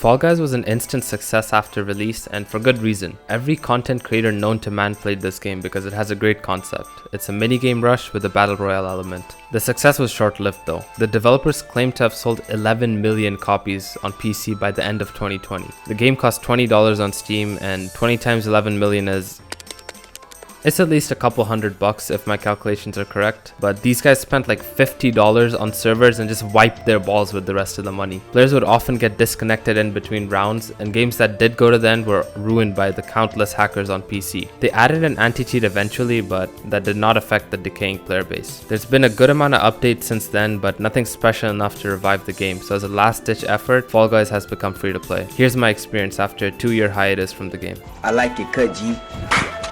Fall Guys was an instant success after release, and for good reason. Every content creator known to man played this game because it has a great concept. It's a minigame rush with a battle royale element. The success was short-lived though. The developers claim to have sold 11 million copies on PC by the end of 2020. The game cost $20 on Steam, and 20 times 11 million is... it's at least a couple $100 if my calculations are correct, but these guys spent like $50 on servers and just wiped their balls with the rest of the money. Players would often get disconnected in between rounds, and games that did go to the end were ruined by the countless hackers on PC. They added an anti-cheat eventually, but that did not affect the decaying player base. There's been a good amount of updates since then, but nothing special enough to revive the game, so as a last-ditch effort, Fall Guys has become free to play. Here's my experience after a 2-year hiatus from the game. I like it cut, G.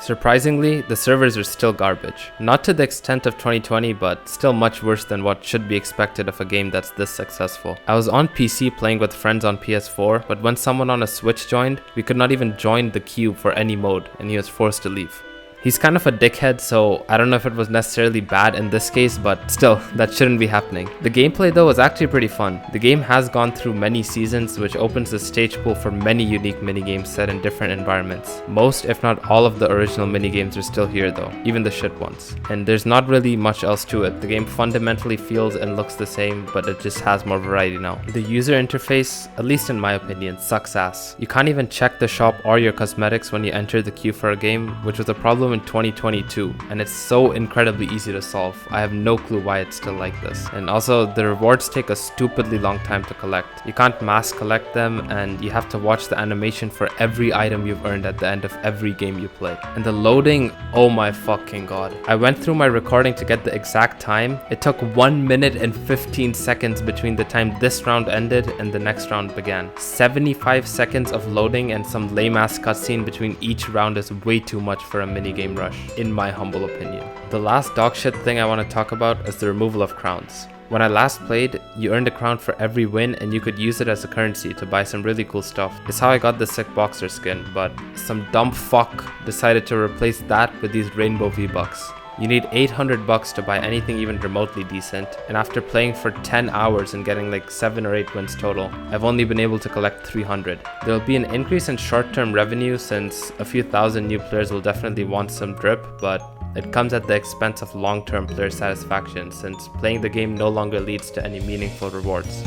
Surprisingly, the servers are still garbage. Not to the extent of 2020, but still much worse than what should be expected of a game that's this successful. I was on PC playing with friends on PS4, but when someone on a Switch joined, we could not even join the queue for any mode, and he was forced to leave. He's kind of a dickhead, so I don't know if it was necessarily bad in this case, but still, that shouldn't be happening. The gameplay though was actually pretty fun. The game has gone through many seasons, which opens the stage pool for many unique minigames set in different environments. Most, if not all of the original minigames are still here though, even the shit ones. And there's not really much else to it. The game fundamentally feels and looks the same, but it just has more variety now. The user interface, at least in my opinion, sucks ass. You can't even check the shop or your cosmetics when you enter the queue for a game, which was a problem in 2022, and it's so incredibly easy to solve. I have no clue why it's still like this. And also, the rewards take a stupidly long time to collect. You can't mass collect them, and you have to watch the animation for every item you've earned at the end of every game you play. And the loading, oh my fucking god. I went through my recording to get the exact time. It took 1 minute and 15 seconds between the time this round ended and the next round began. 75 seconds of loading and some lame ass cutscene between each round is way too much for a minigame rush, in my humble opinion. The last dogshit thing I want to talk about is the removal of crowns. When I last played, you earned a crown for every win, and you could use it as a currency to buy some really cool stuff. It's how I got the sick boxer skin, but some dumb fuck decided to replace that with these rainbow V-Bucks. You need $800 to buy anything even remotely decent, and after playing for 10 hours and getting like 7 or 8 wins total, I've only been able to collect 300. There will be an increase in short-term revenue since a few thousand new players will definitely want some drip, but it comes at the expense of long-term player satisfaction since playing the game no longer leads to any meaningful rewards.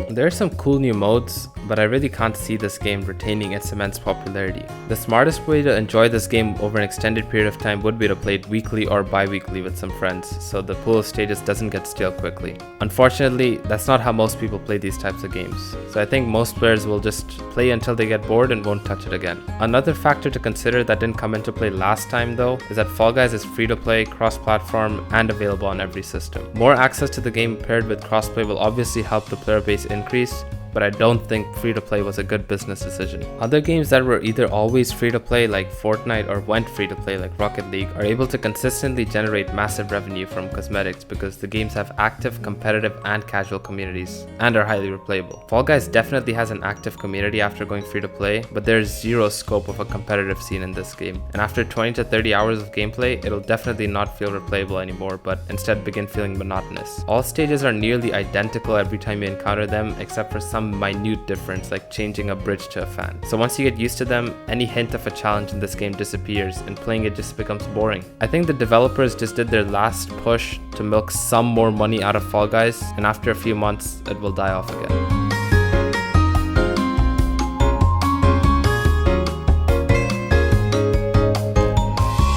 There are some cool new modes, but I really can't see this game retaining its immense popularity. The smartest way to enjoy this game over an extended period of time would be to play it weekly or bi-weekly with some friends, so the pool of stages doesn't get stale quickly. Unfortunately, that's not how most people play these types of games, so I think most players will just play until they get bored and won't touch it again. Another factor to consider that didn't come into play last time though, is that Fall Guys is free to play, cross-platform, and available on every system. More access to the game paired with crossplay will obviously help the player base increase, but I don't think free-to-play was a good business decision. Other games that were either always free-to-play like Fortnite or went free-to-play like Rocket League are able to consistently generate massive revenue from cosmetics because the games have active, competitive, and casual communities, and are highly replayable. Fall Guys definitely has an active community after going free-to-play, but there's zero scope of a competitive scene in this game. And after 20 to 30 hours of gameplay, it'll definitely not feel replayable anymore, but instead begin feeling monotonous. All stages are nearly identical every time you encounter them, except for some minute difference like changing a bridge to a fan. So once you get used to them, any hint of a challenge in this game disappears and playing it just becomes boring. I think the developers just did their last push to milk some more money out of Fall Guys, and after a few months it will die off again.